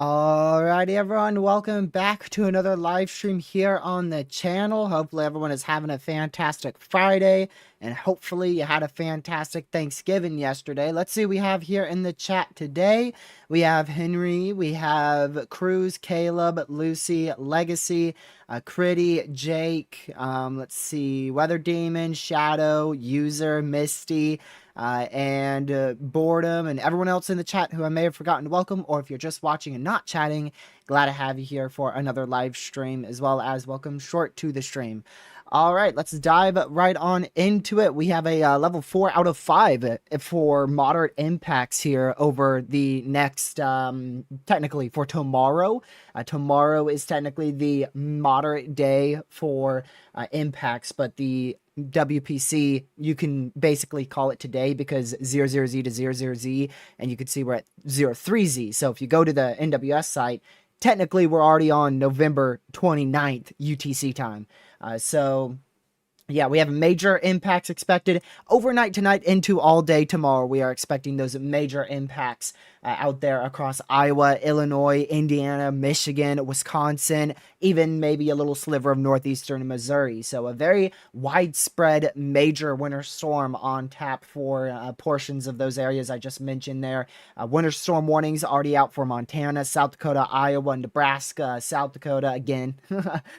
Alrighty, everyone, welcome back to another live stream here on the channel. Hopefully everyone is having a fantastic Friday, and hopefully you had a fantastic Thanksgiving yesterday. Let's see what we have here in the chat today. We have Henry, we have Cruz, Caleb, Lucy, Legacy, Critty, Jake, let's see, Weather Demon, Shadow, User, Misty, and Boredom, and everyone else in the chat who I may have forgotten to welcome, or if you're just watching and not chatting, glad to have you here for another live stream, as well as welcome Short to the stream. All right, let's dive right on into it. We have a level 4 out of 5 for moderate impacts here over the next, technically for tomorrow. Tomorrow is technically the moderate day for impacts, but the WPC, you can basically call it today because 00Z to 00Z, and you can see we're at 03Z. So if you go to the NWS site, technically we're already on November 29th UTC time. So yeah, we have major impacts expected overnight tonight into all day tomorrow. We are expecting those major impacts out there across Iowa, Illinois, Indiana, Michigan, Wisconsin, even maybe a little sliver of northeastern Missouri. So a very widespread major winter storm on tap for portions of those areas I just mentioned there. Winter storm warnings already out for Montana, South Dakota, Iowa, Nebraska, South Dakota, again,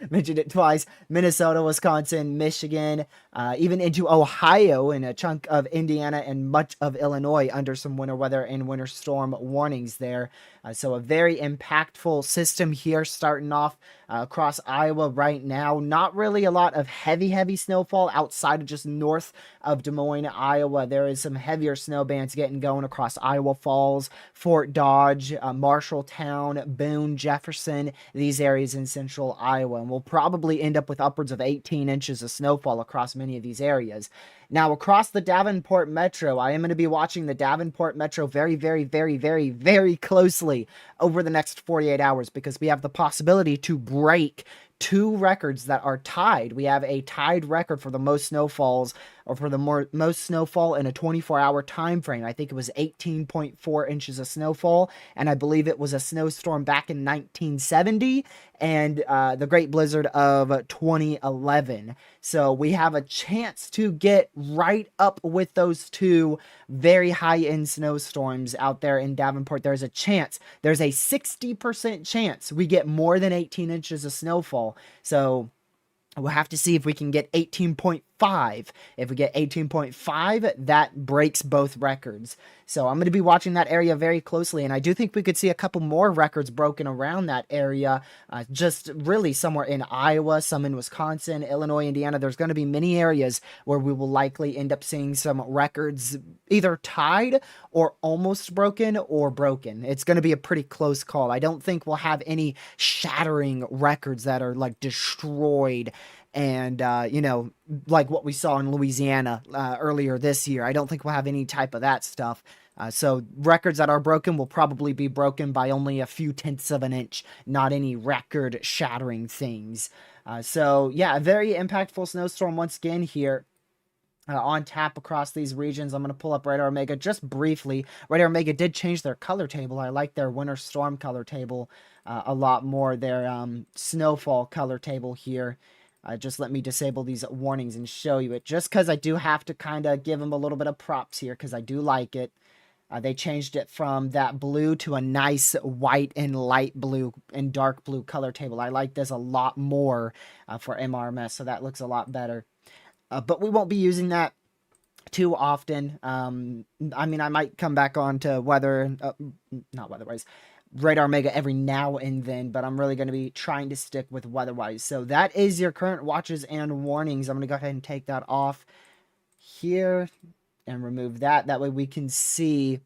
mentioned it twice, Minnesota, Wisconsin, Michigan, even into Ohio, and a chunk of Indiana and much of Illinois under some winter weather and winter storm warnings there. So a very impactful system here starting off across Iowa right now. Not really a lot of heavy snowfall outside of just north of Des Moines, Iowa. There is some heavier snow bands getting going across Iowa Falls, Fort Dodge, Marshalltown, Boone, Jefferson, these areas in central Iowa. And we'll probably end up with upwards of 18 inches of snowfall across many of these areas. Now, across the Davenport Metro, I am going to be watching the Davenport Metro very closely over the next 48 hours because we have the possibility to break two records that are tied. We have a tied record for the most snowfalls, or for the most snowfall in a 24-hour time frame. I think it was 18.4 inches of snowfall, and I believe it was a snowstorm back in 1970 and the Great Blizzard of 2011. So we have a chance to get right up with those two very high-end snowstorms out there in Davenport. There's a chance, there's a 60% chance we get more than 18 inches of snowfall. So we'll have to see if we can get 18.5 18.5. If we get 18.5, that breaks both records. So I'm going to be watching that area very closely, and I do think we could see a couple more records broken around that area, just really somewhere in Iowa, some in Wisconsin, Illinois, Indiana. There's going to be many areas where we will likely end up seeing some records either tied or almost broken or broken. It's going to be a pretty close call. I don't think we'll have any shattering records that are like destroyed and like what we saw in Louisiana earlier this year. I don't think we'll have any type of that stuff. So records that are broken will probably be broken by only a few tenths of an inch, not any record shattering things. So yeah, a very impactful snowstorm once again here. On tap across these regions. I'm going to pull up Radar Omega just briefly. Radar Omega did change their color table. I like their winter storm color table a lot more. Their snowfall color table here. Just let me disable these warnings and show you it. Just because I do have to kind of give them a little bit of props here because I do like it. They changed it from that blue to a nice white and light blue and dark blue color table. I like this a lot more for MRMS, so that looks a lot better. But we won't be using that too often. I mean, I might come back on to not weatherwise, Radar Mega every now and then, but I'm really going to be trying to stick with weatherwise. So that is your current watches and warnings. I'm going to go ahead and take that off here and remove that. That way we can see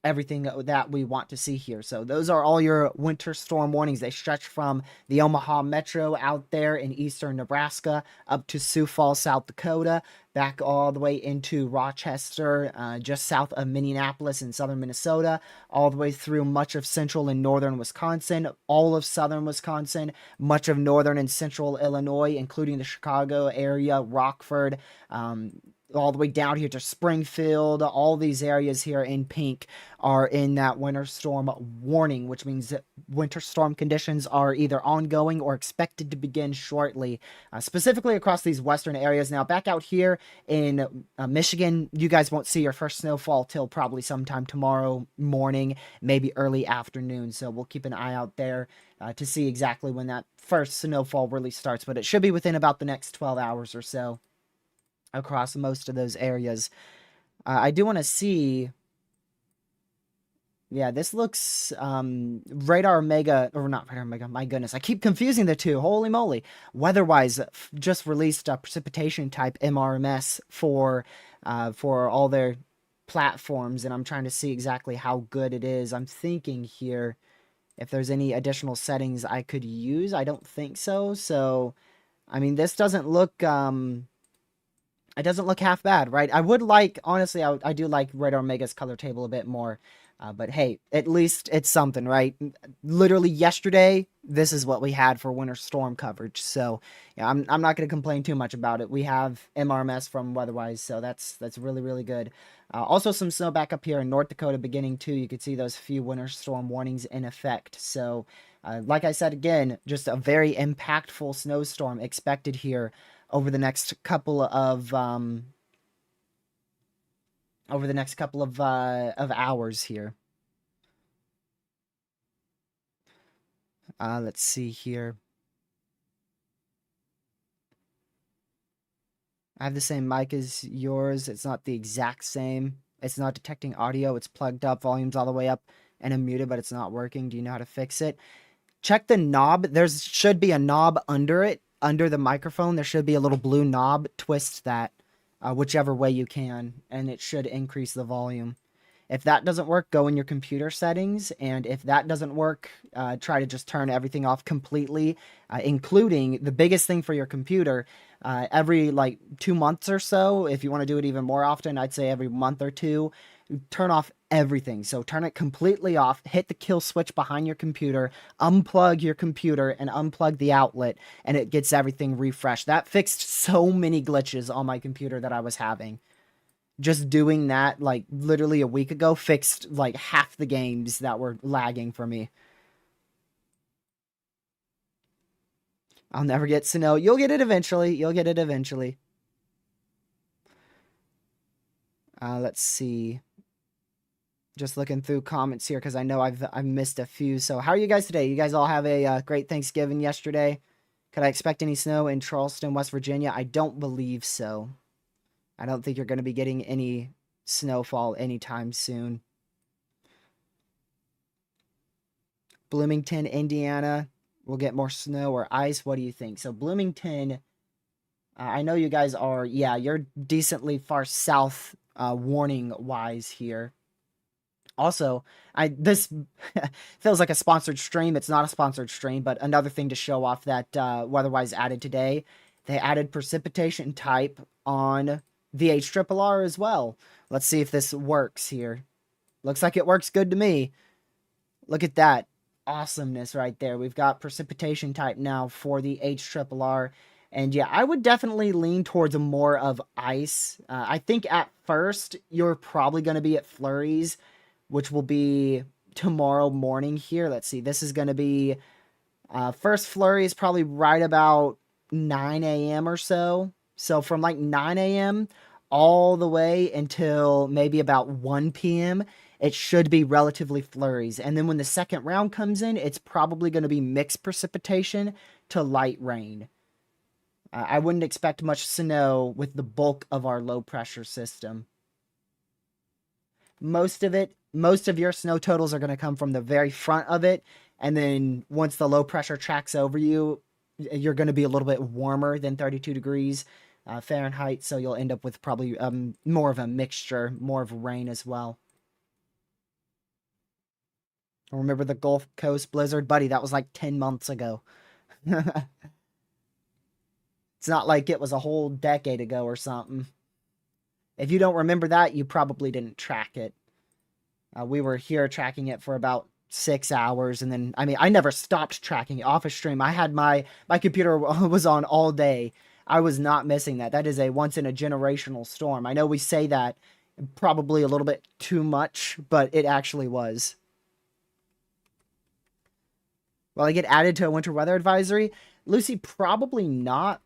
everything that we want to see here. So those are all your winter storm warnings. They stretch from the Omaha Metro out there in eastern Nebraska up to Sioux Falls, South Dakota, back all the way into Rochester, just south of Minneapolis in southern Minnesota, all the way through much of central and northern Wisconsin, all of southern Wisconsin, much of northern and central Illinois, including the Chicago area, Rockford, all the way down here to Springfield. All these areas here in pink are in that winter storm warning, which means that winter storm conditions are either ongoing or expected to begin shortly, specifically across these western areas. Now, back out here in Michigan, you guys won't see your first snowfall till probably sometime tomorrow morning, maybe early afternoon. So we'll keep an eye out there to see exactly when that first snowfall really starts, but it should be within about the next 12 hours or so across most of those areas. I do want to see. Yeah, this looks Radar Mega, or not Radar Mega, my goodness, I keep confusing the two, holy moly. Weatherwise just released a precipitation type MRMS for all their platforms, and I'm trying to see exactly how good it is. I'm thinking here if there's any additional settings I could use. I don't think so. So, I mean, this doesn't look it doesn't look half bad, right? I would like, honestly, I do like Radar Mega's color table a bit more. But hey, at least it's something, right? Literally yesterday, this is what we had for winter storm coverage. So yeah, I'm not going to complain too much about it. We have MRMS from Weatherwise, so that's really, really good. Also, some snow back up here in North Dakota beginning too. You can see those few winter storm warnings in effect. So like I said, again, just a very impactful snowstorm expected here over the next couple of hours here. Let's see here. I have the same mic as yours. It's not the exact same. It's not detecting audio. It's plugged up, volume's all the way up, and I'm muted, but it's not working. Do you know how to fix it? Check the knob. There should be a knob under it, under the microphone. There should be a little blue knob. Twist that whichever way you can, and it should increase the volume. If that doesn't work, go in your computer settings, and if that doesn't work, try to just turn everything off completely, including the biggest thing for your computer. Every like 2 months or so, if you want to do it even more often, I'd say every month or two, turn off everything. So turn it completely off, hit the kill switch behind your computer, unplug your computer, and unplug the outlet, and it gets everything refreshed. That fixed so many glitches on my computer that I was having. Just doing that, like, literally a week ago, fixed, like, half the games that were lagging for me. I'll never get to know. You'll get it eventually. You'll get it eventually. Let's see. Just looking through comments here because I know I've missed a few. So how are you guys today? You guys all have a great Thanksgiving yesterday? Could I expect any snow in Charleston, West Virginia? I don't believe so. I don't think you're going to be getting any snowfall anytime soon. Bloomington, Indiana, will get more snow or ice. What do you think? So Bloomington, I know you guys are, yeah, you're decently far south warning wise here. Also, this feels like a sponsored stream. It's not a sponsored stream, but another thing to show off that Weatherwise added today, they added precipitation type on the HRRR as well. Let's see if this works here. Looks like it works good to me. Look at that awesomeness right there. We've got precipitation type now for the HRRR. And yeah, I would definitely lean towards more of ice. I think at first you're probably going to be at flurries, which will be tomorrow morning here. Let's see. This is going to be first flurry is probably right about 9 a.m. or so. So from like 9 a.m. all the way until maybe about 1 p.m., it should be relatively flurries. And then when the second round comes in, it's probably going to be mixed precipitation to light rain. I wouldn't expect much snow with the bulk of our low pressure system. Most of your snow totals are going to come from the very front of it. And then once the low pressure tracks over you, you're going to be a little bit warmer than 32 degrees Fahrenheit. So you'll end up with probably more of a mixture, more of rain as well. Remember the Gulf Coast blizzard? Buddy, that was like 10 months ago. It's not like it was a whole decade ago or something. If you don't remember that, you probably didn't track it. We were here tracking it for about 6 hours, and then, I mean, I never stopped tracking it off a stream. I had my computer was on all day. I was not missing that. That is a once-in-a-generational storm. I know we say that probably a little bit too much, but it actually was. Will I get added to a winter weather advisory? Lucy, probably not,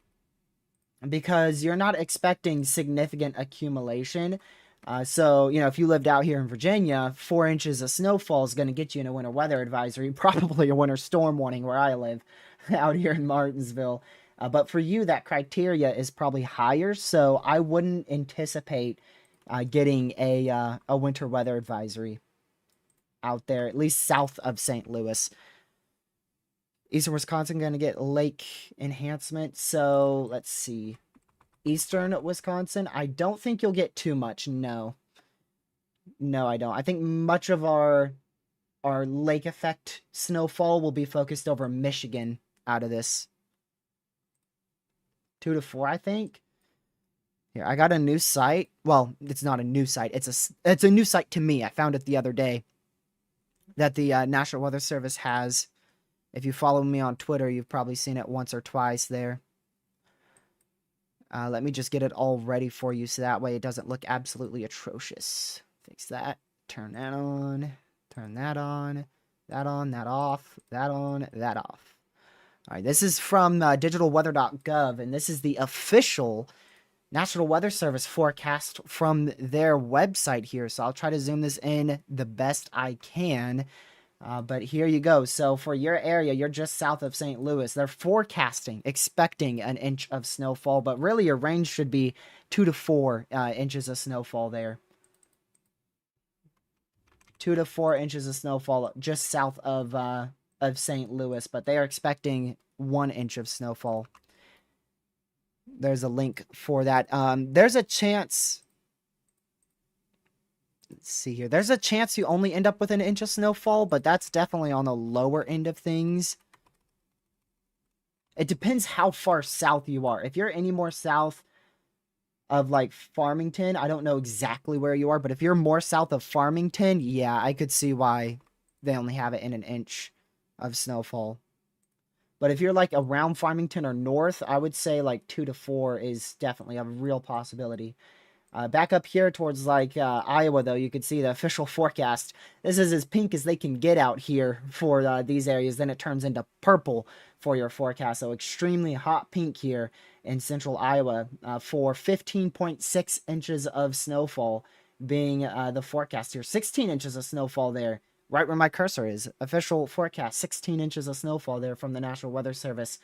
because you're not expecting significant accumulation. So, you know, if you lived out here in Virginia, 4 inches of snowfall is going to get you in a winter weather advisory, probably a winter storm warning where I live out here in Martinsville. But for you, that criteria is probably higher, so I wouldn't anticipate getting a winter weather advisory out there, at least south of St. Louis. Eastern Wisconsin going to get lake enhancement. So let's see. Eastern Wisconsin, I don't think you'll get too much. No. No, I don't. I think much of our lake effect snowfall will be focused over Michigan out of this. 2 to 4, I think. Here, I got a new site. Well, it's not a new site. It's a new site to me. I found it the other day that the National Weather Service has. If you follow me on Twitter, you've probably seen it once or twice there. Let me just get it all ready for you so that way it doesn't look absolutely atrocious. Fix that. Turn that on. Turn that on. That on. That off. That on. That off. All right, this is from digitalweather.gov, and this is the official National Weather Service forecast from their website here. So I'll try to zoom this in the best I can. But here you go. So for your area, you're just south of St. Louis. They're expecting an inch of snowfall, but really your range should be 2 to 4 inches of snowfall there. 2 to 4 inches of snowfall just south of St. Louis, but they are expecting 1 inch of snowfall. There's a link for that. There's a chance. Let's see here. There's a chance you only end up with an inch of snowfall, but that's definitely on the lower end of things. It depends how far south you are. If you're any more south of, like, Farmington, I don't know exactly where you are, but if you're more south of Farmington, yeah, I could see why they only have it in an inch of snowfall. But if you're, like, around Farmington or north, I would say, like, 2 to 4 is definitely a real possibility. Back up here towards, like, Iowa, though, you can see the official forecast. This is as pink as they can get out here for these areas. Then it turns into purple for your forecast. So extremely hot pink here in central Iowa for 15.6 inches of snowfall being the forecast here. 16 inches of snowfall there, right where my cursor is. Official forecast, 16 inches of snowfall there from the National Weather Service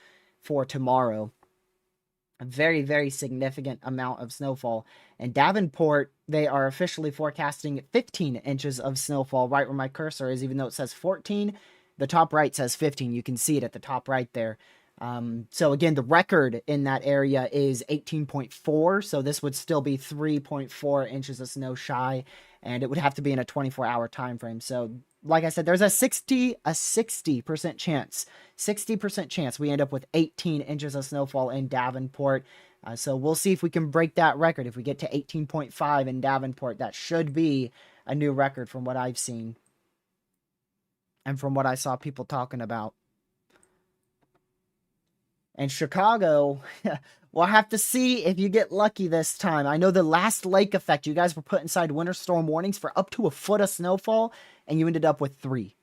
for tomorrow. A very, very significant amount of snowfall. And Davenport, they are officially forecasting 15 inches of snowfall right where my cursor is, even though it says 14. The top right says 15. You can see it at the top right there. So again, the record in that area is 18.4. So this would still be 3.4 inches of snow shy, and it would have to be in a 24-hour time frame. So like I said, there's a 60% chance. 60% chance we end up with 18 inches of snowfall in Davenport. So we'll see if we can break that record. If we get to 18.5 in Davenport, that should be a new record from what I've seen and from what I saw people talking about. And Chicago, we'll have to see if you get lucky this time. I know the last lake effect, you guys were put inside winter storm warnings for up to a foot of snowfall, and you ended up with 3.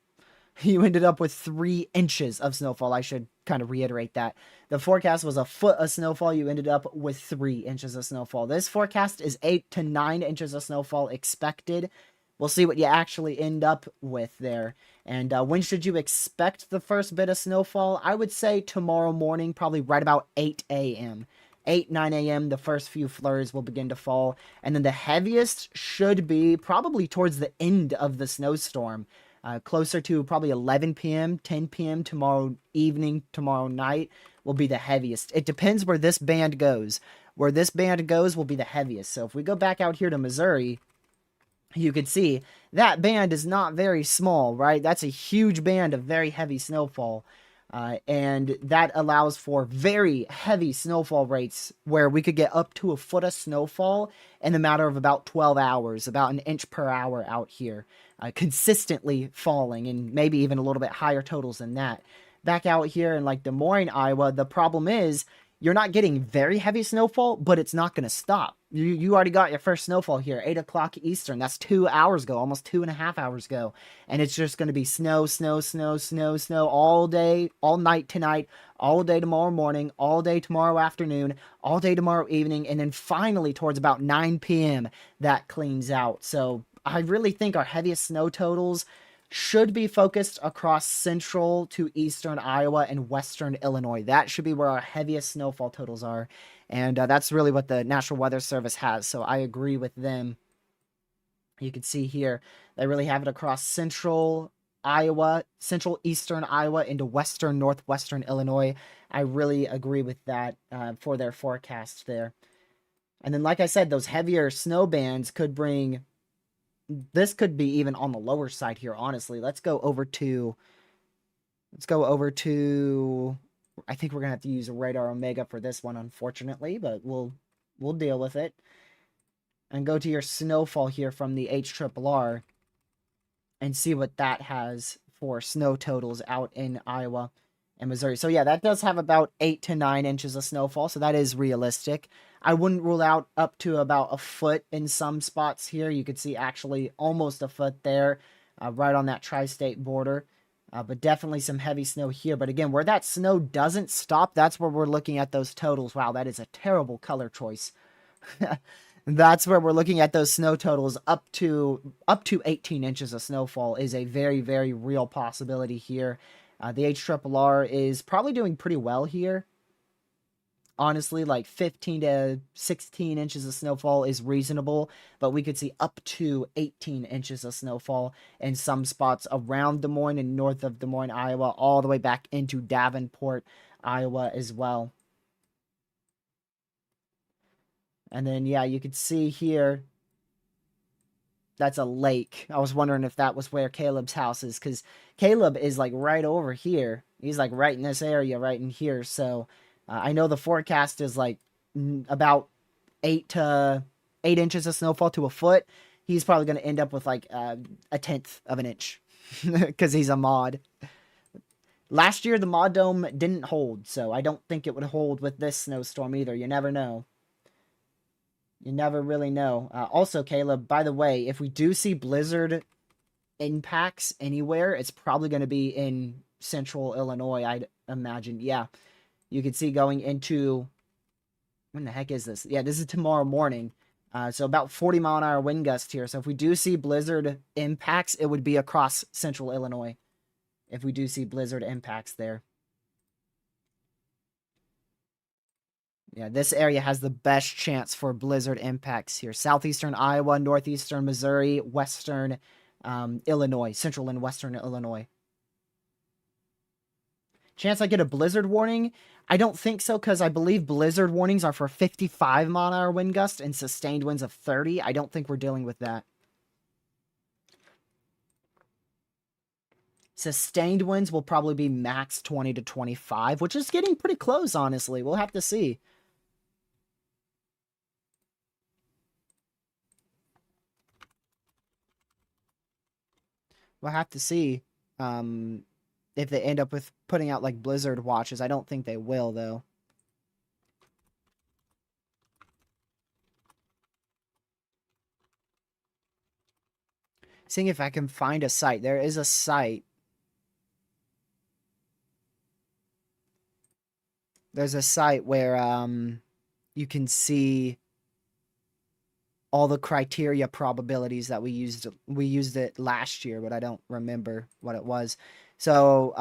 You ended up with 3 inches of snowfall. I should kind of reiterate that. The forecast was a foot of snowfall. You ended up with 3 inches of snowfall. This forecast is 8 to 9 inches of snowfall expected. We'll see what you actually end up with there. And when should you expect the first bit of snowfall? I would say tomorrow morning, probably right about 8 a.m. 8, 9 a.m., the first few flurries will begin to fall. And then the heaviest should be probably towards the end of the snowstorm. Closer to probably 11 p.m., 10 p.m. tomorrow evening, tomorrow night will be the heaviest. It depends where this band goes. Where this band goes will be the heaviest. So if we go back out here to Missouri, you can see that band is not very small, right? That's a huge band of very heavy snowfall. And that allows for very heavy snowfall rates where we could get up to a foot of snowfall in the matter of about 12 hours, about an inch per hour out here, consistently falling, and maybe even a little bit higher totals than that. Back out here in like Des Moines, Iowa, the problem is you're not getting very heavy snowfall, but it's not going to stop. You already got your first snowfall here, 8 o'clock Eastern. That's 2 hours ago, almost 2.5 hours ago. And it's just going to be snow, snow, snow, snow, snow all day, all night tonight, all day tomorrow morning, all day tomorrow afternoon, all day tomorrow evening. And then finally, towards about 9 p.m., that cleans out. So I really think our heaviest snow totals should be focused across central to eastern Iowa and western Illinois. That should be where our heaviest snowfall totals are. And that's really what the National Weather Service has. So I agree with them. You can see here, they really have it across central Iowa, central eastern Iowa into western northwestern Illinois. I really agree with that for their forecast there. And then, like I said, those heavier snow bands could bring... This could be even on the lower side here, honestly. Let's go over to... I think we're going to have to use a radar omega for this one, unfortunately, but we'll deal with it. And go to your snowfall here from the HRRR and see what that has for snow totals out in Iowa and Missouri. So yeah, that does have about 8 to 9 inches of snowfall, so that is realistic. I wouldn't rule out up to about a foot in some spots here. You could see actually almost a foot there, right on that tri-state border. But definitely some heavy snow here. But again, where that snow doesn't stop, that's where we're looking at those totals. Wow, that is a terrible color choice. That's where we're looking at those snow totals. Up to 18 inches of snowfall is a very, very real possibility here. The HRRR is probably doing pretty well here. Honestly, like 15 to 16 inches of snowfall is reasonable, but we could see up to 18 inches of snowfall in some spots around Des Moines and north of Des Moines, Iowa, all the way back into Davenport, Iowa as well. And then, yeah, you could see here, that's a lake. I was wondering if that was where Caleb's house is, because Caleb is like right over here. He's like right in this area, right in here, so... I know the forecast is like about 8 inches of snowfall to a foot. He's probably going to end up with like a 1/10 of an inch because he's a mod. Last year, the mod dome didn't hold, so I don't think it would hold with this snowstorm either. You never know. You never really know. Also, Caleb, by the way, if we do see blizzard impacts anywhere, it's probably going to be in central Illinois, I'd imagine. Yeah. You can see going into, when the heck is this? Yeah, this is tomorrow morning. So about 40-mile-an-hour wind gust here. So if we do see blizzard impacts, it would be across central Illinois. If we do see blizzard impacts there. Yeah, this area has the best chance for blizzard impacts here. Southeastern Iowa, northeastern Missouri, western Illinois, central and western Illinois. Chance I get a blizzard warning? I don't think so, because I believe blizzard warnings are for 55-mile-an-hour wind gusts and sustained winds of 30. I don't think we're dealing with that. Sustained winds will probably be max 20 to 25, which is getting pretty close, honestly. We'll have to see. We'll have to see if they end up with putting out like blizzard watches. I don't think they will, though. Seeing if I can find a site. There is a site. There's a site where you can see all the criteria probabilities that we used. We used it last year, but I don't remember what it was. So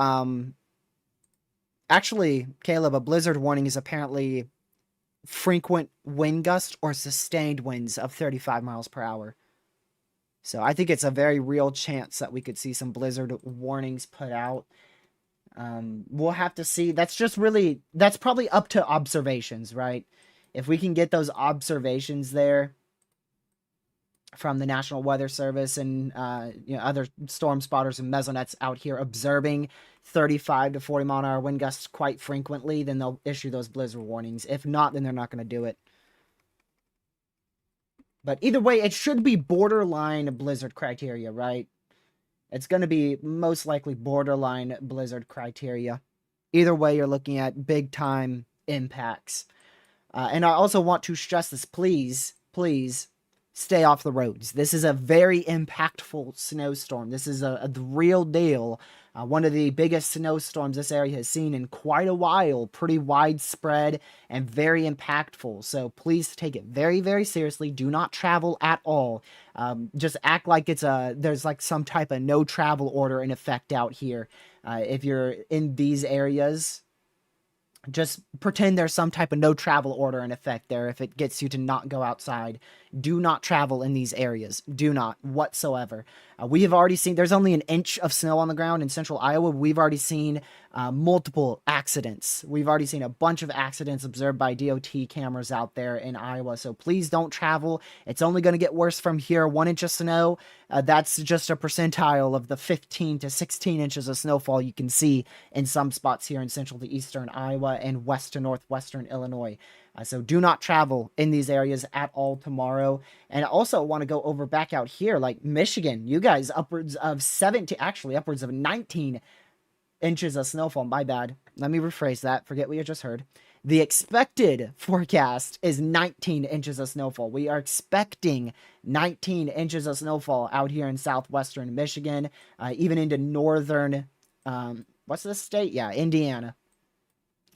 actually, Caleb, a blizzard warning is apparently frequent wind gust or sustained winds of 35 miles per hour. So I think it's a very real chance that we could see some blizzard warnings put out. We'll have to see. That's probably up to observations, right? If we can get those observations there from the National Weather Service and other storm spotters and mesonets out here observing 35 to 40 mile an hour wind gusts quite frequently, then they'll issue those blizzard warnings. If not, then they're not going to do it. But either way, it should be borderline blizzard criteria, right? It's going to be most likely borderline blizzard criteria. Either way, you're looking at big time impacts. And I also want to stress this, please stay off the roads. This is a very impactful snowstorm. This is a real deal. One of the biggest snowstorms this area has seen in quite a while. Pretty widespread and very impactful. So please take it very, very seriously. Do not travel at all. Just act like there's like some type of no travel order in effect out here. If you're in these areas, just pretend there's some type of no travel order in effect there if it gets you to not go outside. Do not travel in these areas. Do not whatsoever. We have already seen, there's only an inch of snow on the ground in central Iowa. We've already seen multiple accidents. We've already seen a bunch of accidents observed by DOT cameras out there in Iowa. So please don't travel. It's only going to get worse from here. 1 inch of snow, that's just a percentile of the 15 to 16 inches of snowfall you can see in some spots here in central to eastern Iowa and west to northwestern Illinois. So do not travel in these areas at all tomorrow. And I also want to go over back out here, like Michigan. You guys, upwards of 17, actually upwards of 19 inches of snowfall. My bad. Let me rephrase that. Forget what you just heard. The expected forecast is 19 inches of snowfall. We are expecting 19 inches of snowfall out here in southwestern Michigan, even into northern, what's this state? Yeah, Indiana.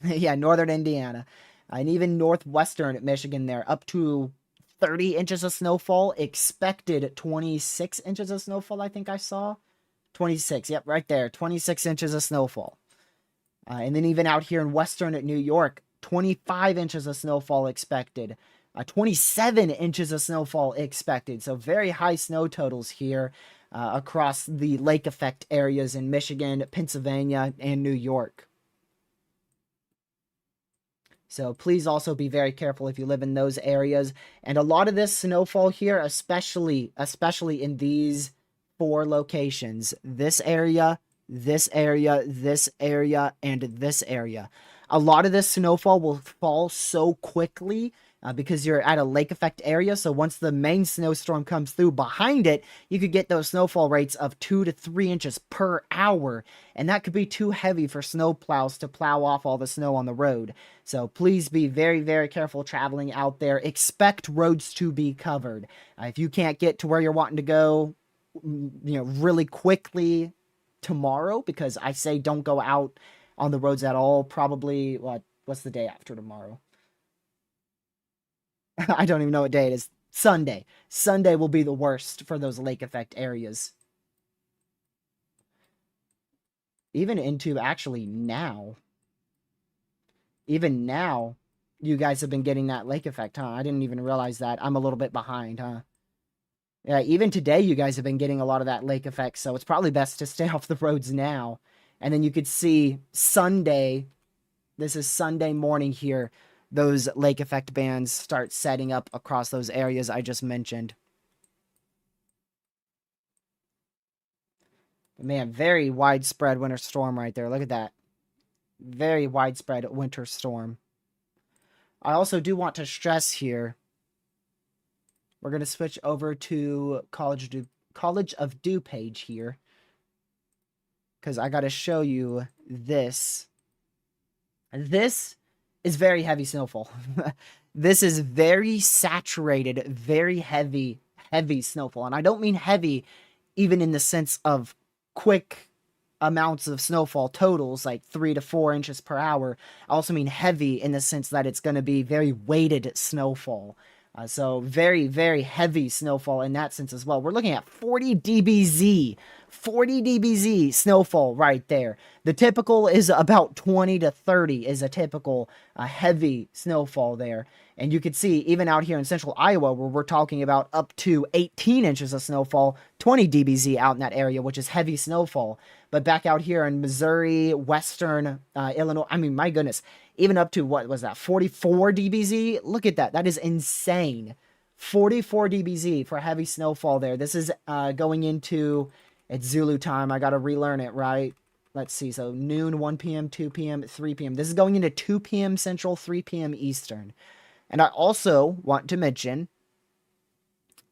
Yeah, northern Indiana. And even northwestern Michigan there, up to 30 inches of snowfall. Expected 26 inches of snowfall, I think I saw. 26, yep, right there. 26 inches of snowfall. And then even out here in western New York, 25 inches of snowfall expected. 27 inches of snowfall expected. So very high snow totals here across the lake effect areas in Michigan, Pennsylvania, and New York. So please also be very careful if you live in those areas. And a lot of this snowfall here, especially in these 4 locations, this area, this area, this area, and this area. A lot of this snowfall will fall so quickly because you're at a lake effect area. So once the main snowstorm comes through behind it, you could get those snowfall rates of 2 to 3 inches per hour. And that could be too heavy for snow plows to plow off all the snow on the road. So please be very, very careful traveling out there. Expect roads to be covered. If you can't get to where you're wanting to go, really quickly tomorrow, because I say don't go out on the roads at all. Probably, what's the day after tomorrow? I don't even know what day it is. Sunday. Sunday will be the worst for those lake effect areas. Even into actually now. Even now, you guys have been getting that lake effect, huh? I didn't even realize that. I'm a little bit behind, huh? Yeah, even today you guys have been getting a lot of that lake effect, so it's probably best to stay off the roads now. And then you could see Sunday, this is Sunday morning here, those lake effect bands start setting up across those areas I just mentioned. Man, very widespread winter storm right there. Look at that. Very widespread winter storm. I also do want to stress here, we're going to switch over to College of Dew page here, because I got to show you this. This is very heavy snowfall. This is very saturated, very heavy snowfall. And I don't mean heavy even in the sense of quick amounts of snowfall totals, like 3 to 4 inches per hour. I also mean heavy in the sense that it's going to be very weighted snowfall. So very, very heavy snowfall in that sense as well. We're looking at 40 dBz. 40 dBz snowfall right there. The typical is about 20 to 30 is a typical heavy snowfall there. And you can see even out here in central Iowa where we're talking about up to 18 inches of snowfall, 20 dBz out in that area, which is heavy snowfall. But back out here in Missouri, western Illinois, I mean, my goodness, even up to, what was that, 44 dBz? Look at that. That is insane. 44 dBz for heavy snowfall there. This is going into, it's Zulu time. I got to relearn it, right? Let's see. So noon, 1 p.m., 2 p.m., 3 p.m. This is going into 2 p.m. Central, 3 p.m. Eastern. And I also want to mention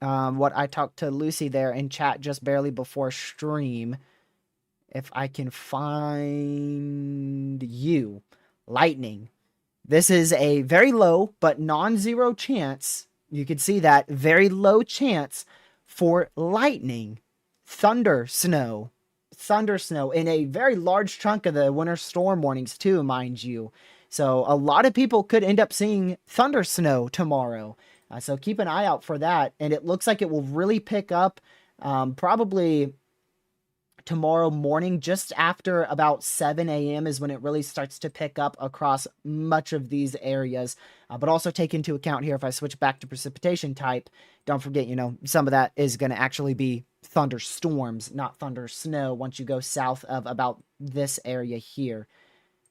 what I talked to Lucy there in chat just barely before stream. If I can find you. Lightning. This is a very low but non-zero chance. You can see that. Very low chance for lightning. Thunder snow in a very large chunk of the winter storm warnings too, mind you. So a lot of people could end up seeing thunder snow tomorrow. So keep an eye out for that. And it looks like it will really pick up probably tomorrow morning, just after about 7 a.m. is when it really starts to pick up across much of these areas. But also take into account here, if I switch back to precipitation type, don't forget, some of that is going to actually be thunderstorms, not thunder snow. Once you go south of about this area here,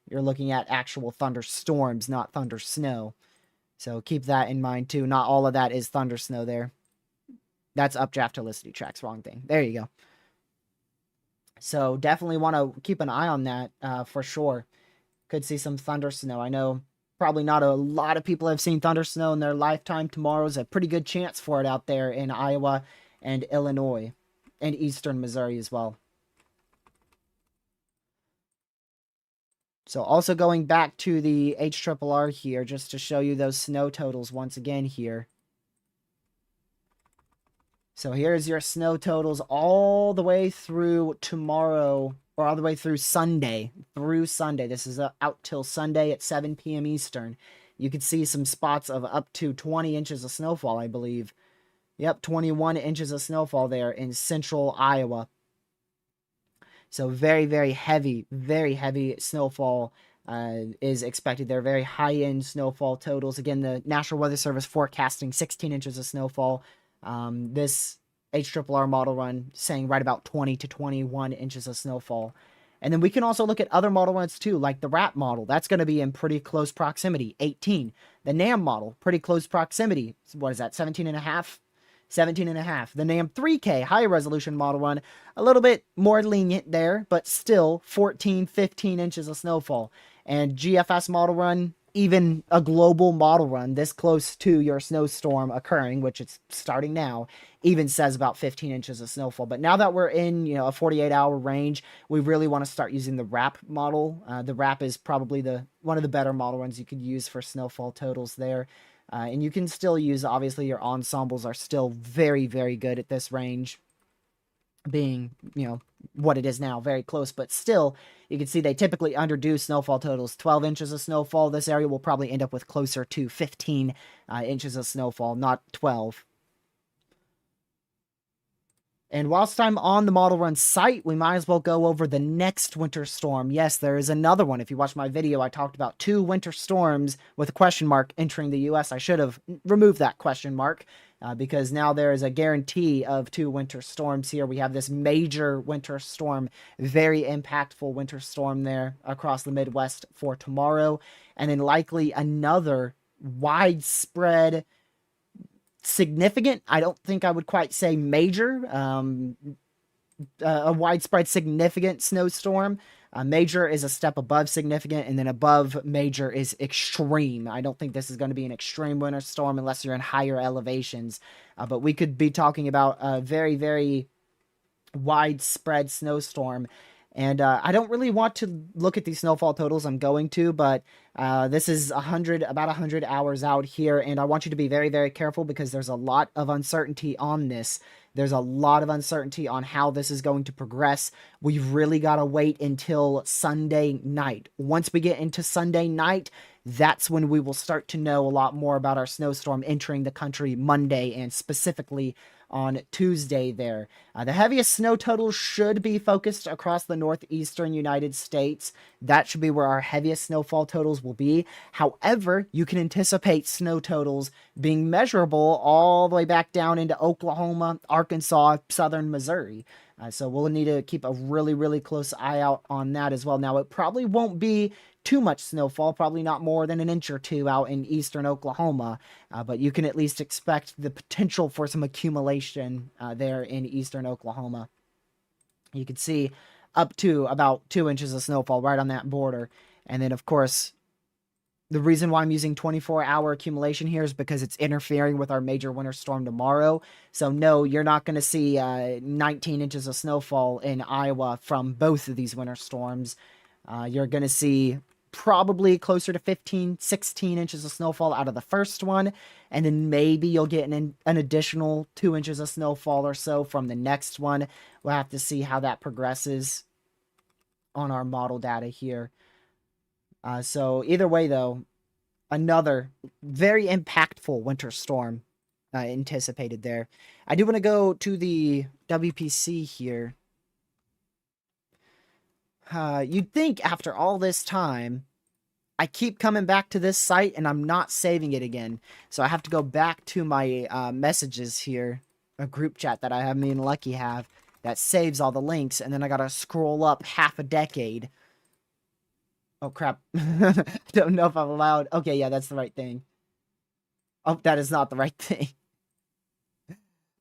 you're looking at actual thunderstorms, not thunder snow. So keep that in mind too. Not all of that is thunder snow there. That's updraft helicity tracks, wrong thing. There you go. So definitely want to keep an eye on that for sure. Could see some thunder snow. I know probably not a lot of people have seen thunder snow in their lifetime. Tomorrow's a pretty good chance for it out there in Iowa and Illinois and eastern Missouri as well. So also going back to the HRRR here, just to show you those snow totals once again here. So here's your snow totals all the way through tomorrow, or all the way through Sunday. This is out till Sunday at 7 p.m. Eastern. You can see some spots of up to 20 inches of snowfall, I believe. Yep, 21 inches of snowfall there in central Iowa. So very, very heavy snowfall is expected there. Very high-end snowfall totals. Again, the National Weather Service forecasting 16 inches of snowfall. This HRRR model run saying right about 20 to 21 inches of snowfall. And then we can also look at other model runs too, like the RAP model. That's going to be in pretty close proximity, 18. The NAM model, pretty close proximity. What is that, 17 and a half? 17 and a half. The NAM 3K high resolution model run, a little bit more lenient there, but still 14, 15 inches of snowfall. And GFS model run, even a global model run this close to your snowstorm occurring, which it's starting now, even says about 15 inches of snowfall. But now that we're in, a 48-hour range, we really want to start using the RAP model. The RAP is probably one of the better model runs you could use for snowfall totals there. And you can still use, obviously, your ensembles are still very, very good at this range, being, what it is now, very close. But still, you can see they typically underdo snowfall totals. 12 inches of snowfall. This area will probably end up with closer to 15 inches of snowfall, not 12. And whilst I'm on the model run site, we might as well go over the next winter storm. Yes, there is another one. If you watch my video, I talked about 2 winter storms with a question mark entering the US. I should have removed that question mark because now there is a guarantee of 2 winter storms here. We have this major winter storm, very impactful winter storm there across the Midwest for tomorrow. And then likely another widespread significant. I don't think I would quite say major. A widespread significant snowstorm. Major is a step above significant, and then above major is extreme. I don't think this is going to be an extreme winter storm unless you're in higher elevations. But we could be talking about a very, very widespread snowstorm. And I don't really want to look at these snowfall totals. I'm going to, but this is about 100 hours out here, and I want you to be very, very careful because there's a lot of uncertainty on this. There's a lot of uncertainty on how this is going to progress. We've really got to wait until Sunday night. Once we get into Sunday night, that's when we will start to know a lot more about our snowstorm entering the country Monday, and specifically on Tuesday there. The heaviest snow totals should be focused across the northeastern United States. That should be where our heaviest snowfall totals will be. However, you can anticipate snow totals being measurable all the way back down into Oklahoma, Arkansas, southern Missouri. So we'll need to keep a really, really close eye out on that as well. Now, it probably won't be too much snowfall, probably not more than an inch or two out in eastern Oklahoma, but you can at least expect the potential for some accumulation there in eastern Oklahoma. You can see up to about 2 inches of snowfall right on that border. And then, of course, the reason why I'm using 24-hour accumulation here is because it's interfering with our major winter storm tomorrow. So no, you're not going to see 19 inches of snowfall in Iowa from both of these winter storms. You're going to see probably closer to 15, 16 inches of snowfall out of the first one. And then maybe you'll get an additional 2 inches of snowfall or so from the next one. We'll have to see how that progresses on our model data here. So either way, though, another very impactful winter storm anticipated there. I do want to go to the WPC here. You'd think after all this time, I keep coming back to this site and I'm not saving it again. So I have to go back to my messages here, a group chat that I have, me and Lucky have, that saves all the links. And then I got to scroll up half a decade. Oh, crap. I don't know if I'm allowed. Okay, yeah, that's the right thing. Oh, that is not the right thing.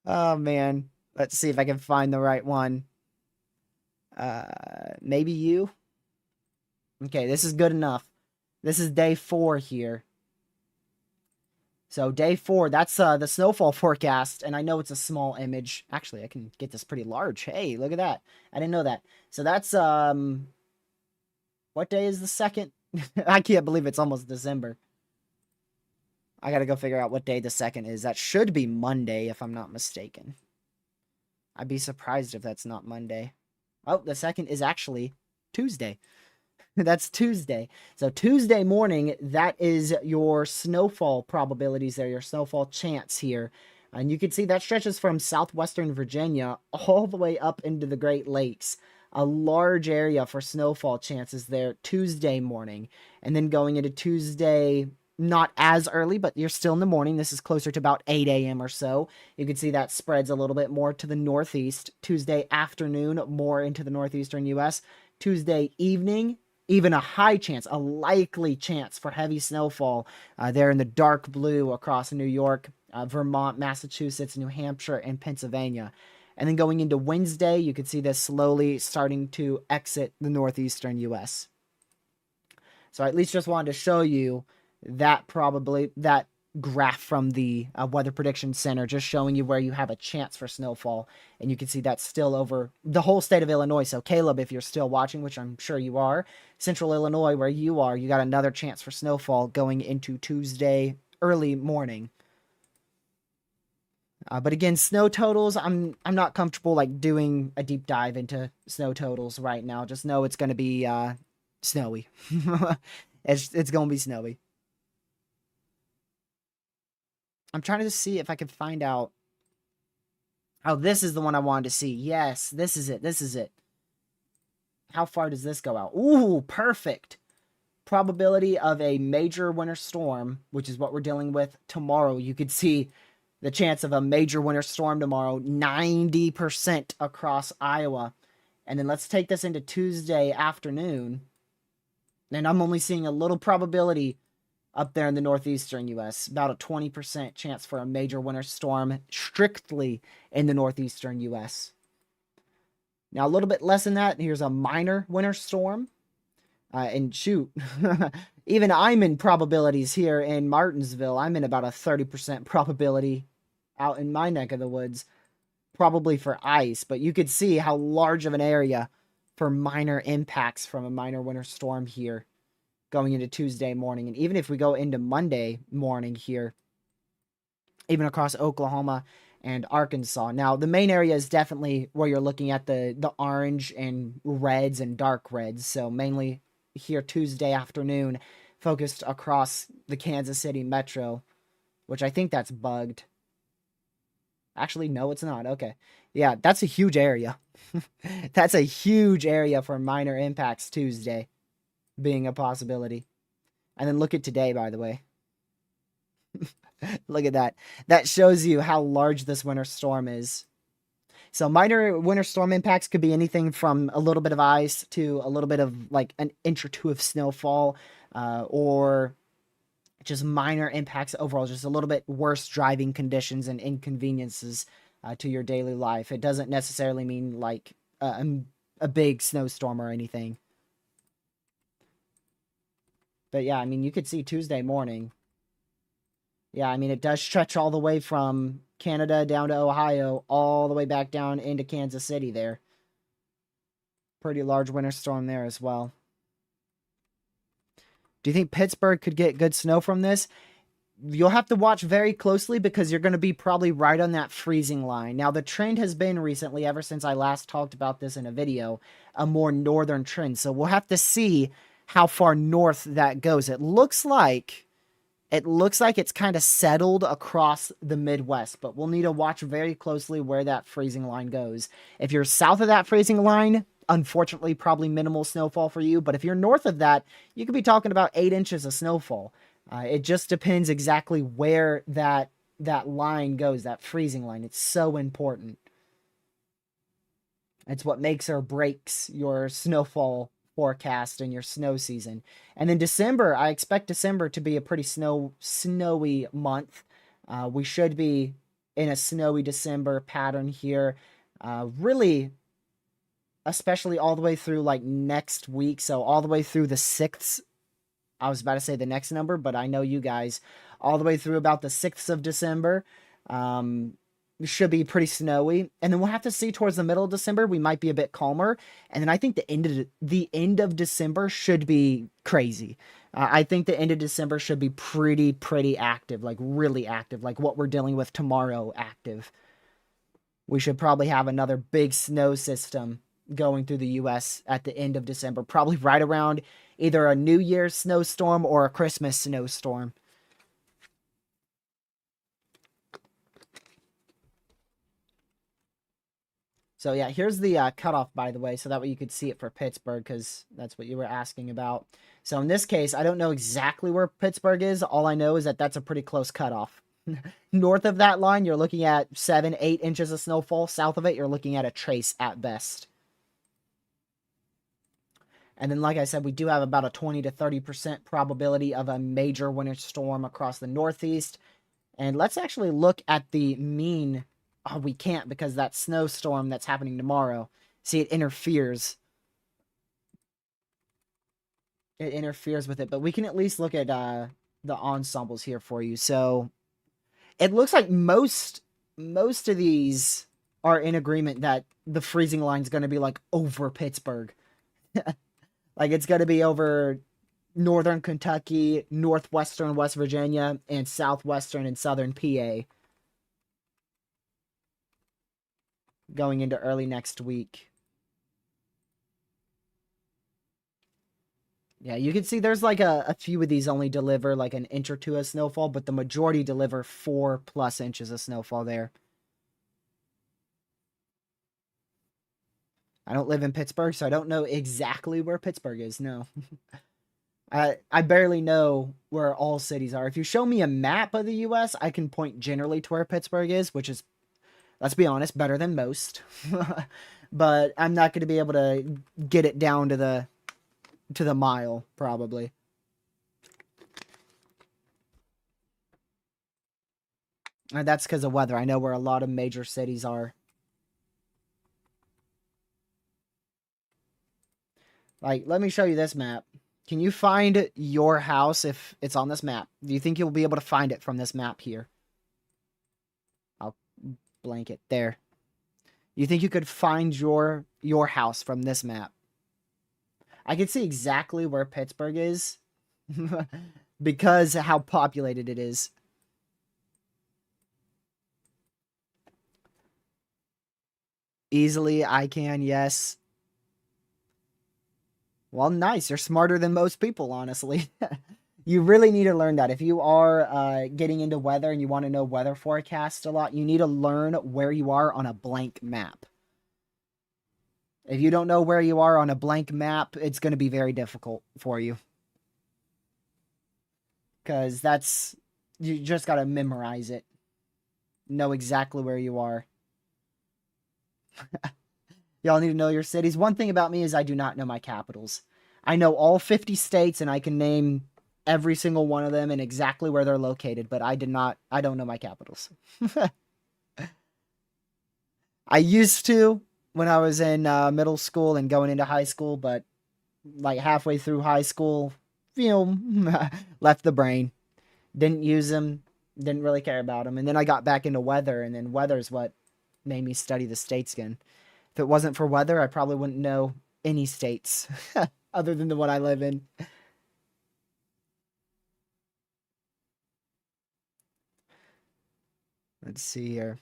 Oh, man. Let's see if I can find the right one. Maybe you? Okay, this is good enough. This is day 4 here. So day 4, that's the snowfall forecast, and I know it's a small image. Actually, I can get this pretty large. Hey, look at that. I didn't know that. So that's, what day is the 2nd? I can't believe it's almost December. I gotta go figure out what day the 2nd is. That should be Monday, if I'm not mistaken. I'd be surprised if that's not Monday. Oh, the 2nd is actually Tuesday. That's Tuesday. So Tuesday morning, that is your snowfall probabilities there, your snowfall chance here. And you can see that stretches from southwestern Virginia all the way up into the Great Lakes. A large area for snowfall chances there Tuesday morning. And then going into Tuesday, not as early, but you're still in the morning. This is closer to about 8 a.m. or so. You can see that spreads a little bit more to the northeast. Tuesday afternoon, more into the northeastern U.S. Tuesday evening, even a high chance, a likely chance for heavy snowfall there in the dark blue across New York, Vermont, Massachusetts, New Hampshire, and Pennsylvania. And then going into Wednesday, you can see this slowly starting to exit the northeastern U.S. So I at least just wanted to show you that graph from the Weather Prediction Center, just showing you where you have a chance for snowfall. And you can see that's still over the whole state of Illinois. So Caleb, if you're still watching, which I'm sure you are, central Illinois, where you are, you got another chance for snowfall going into Tuesday early morning. But again, snow totals, I'm not comfortable like doing a deep dive into snow totals right now. Just know it's going to be snowy. It's going to be snowy. I'm trying to see if I can find out Oh, this is the one I wanted to see. Yes, this is it. This is it. How far does this go out? Ooh, perfect. Probability of a major winter storm, which is what we're dealing with tomorrow. You could see the chance of a major winter storm tomorrow, 90% across Iowa. And then let's take this into Tuesday afternoon. And I'm only seeing a little probability up there in the northeastern U.S., about a 20% chance for a major winter storm strictly in the northeastern U.S. Now, a little bit less than that, here's a minor winter storm. And shoot, even I'm in probabilities here in Martinsville. I'm in about a 30% probability out in my neck of the woods, probably for ice. But you could see how large of an area for minor impacts from a minor winter storm here going into Tuesday morning. And even if we go into Monday morning here, even across Oklahoma and Arkansas. Now, the main area is definitely where you're looking at the orange and reds and dark reds. So mainly here Tuesday afternoon, focused across the Kansas City metro, which I think that's bugged. Actually, no, it's not. Okay. Yeah, that's a huge area. That's a huge area for minor impacts Tuesday being a possibility. And then look at today, by the way. Look at that. That shows you how large this winter storm is. So minor winter storm impacts could be anything from a little bit of ice to a little bit of like an inch or two of snowfall, or just minor impacts overall, just a little bit worse driving conditions and inconveniences to your daily life. It doesn't necessarily mean like a big snowstorm or anything. But yeah, I mean, you could see Tuesday morning. Yeah, I mean, it does stretch all the way from Canada down to Ohio, all the way back down into Kansas City there. Pretty large winter storm there as well. Do you think Pittsburgh could get good snow from this? You'll have to watch very closely because you're going to be probably right on that freezing line. Now, the trend has been recently, ever since I last talked about this in a video, a more northern trend. So we'll have to see how far north that goes. It looks like it's kind of settled across the Midwest, but we'll need to watch very closely where that freezing line goes. If you're south of that freezing line, unfortunately, probably minimal snowfall for you. But if you're north of that, you could be talking about 8 inches of snowfall. It just depends exactly where that line goes, that freezing line. It's so important. It's what makes or breaks your snowfall forecast and your snow season. And then December, I expect December to be a pretty snowy month. We should be in a snowy December pattern here. Really, especially all the way through like next week. So all the way through the 6th. I was about to say the next number, but I know you guys. All the way through about the 6th of December. Should be pretty snowy, and then we'll have to see towards the middle of December. We might be a bit calmer, and then I think the end of December should be crazy. I think the end of December should be pretty active, like really active, like what we're dealing with tomorrow. Active. We should probably have another big snow system going through the U.S. at the end of December, probably right around either a New Year's snowstorm or a Christmas snowstorm. So yeah, here's the cutoff, by the way, so that way you could see it for Pittsburgh, because that's what you were asking about. So in this case, I don't know exactly where Pittsburgh is. All I know is that that's a pretty close cutoff. North of that line, you're looking at 7, 8 inches of snowfall. South of it, you're looking at a trace at best. And then, like I said, we do have about a 20 to 30% probability of a major winter storm across the Northeast. And let's actually look at the mean. Oh, we can't because that snowstorm that's happening tomorrow. See, it interferes. It interferes with it. But we can at least look at the ensembles here for you. So it looks like most of these are in agreement that the freezing line is going to be like over Pittsburgh. Like it's going to be over northern Kentucky, northwestern West Virginia, and southwestern and southern PA. Going into early next week. Yeah, you can see there's like a few of these only deliver like an inch or two of snowfall, but the majority deliver 4+ inches of snowfall there. I don't live in Pittsburgh, so I don't know exactly where Pittsburgh is. No. I barely know where all cities are. If you show me a map of the US, I can point generally to where Pittsburgh is, which is, let's be honest, better than most. But I'm not going to be able to get it down to the mile, probably. And that's because of weather. I know where a lot of major cities are. Like, let me show you this map. Can you find your house if it's on this map? Do you think you'll be able to find it from this map here? I'll blank it there. You think you could find your house from this map? I can see exactly where Pittsburgh is because of how populated it is. Easily, I can, yes. Well, nice. You're smarter than most people, honestly. You really need to learn that. If you are getting into weather and you want to know weather forecasts a lot, you need to learn where you are on a blank map. If you don't know where you are on a blank map, it's going to be very difficult for you. Because you just got to memorize it. Know exactly where you are. Y'all need to know your cities. One thing about me is I do not know my capitals. I know all 50 states and I can name every single one of them and exactly where they're located, but I don't know my capitals. I used to when I was in middle school and going into high school, but like halfway through high school, left the brain. Didn't use them, didn't really care about them. And then I got back into weather, and then weather's what made me study the states again. If it wasn't for weather, I probably wouldn't know any states other than the one I live in. Let's see here.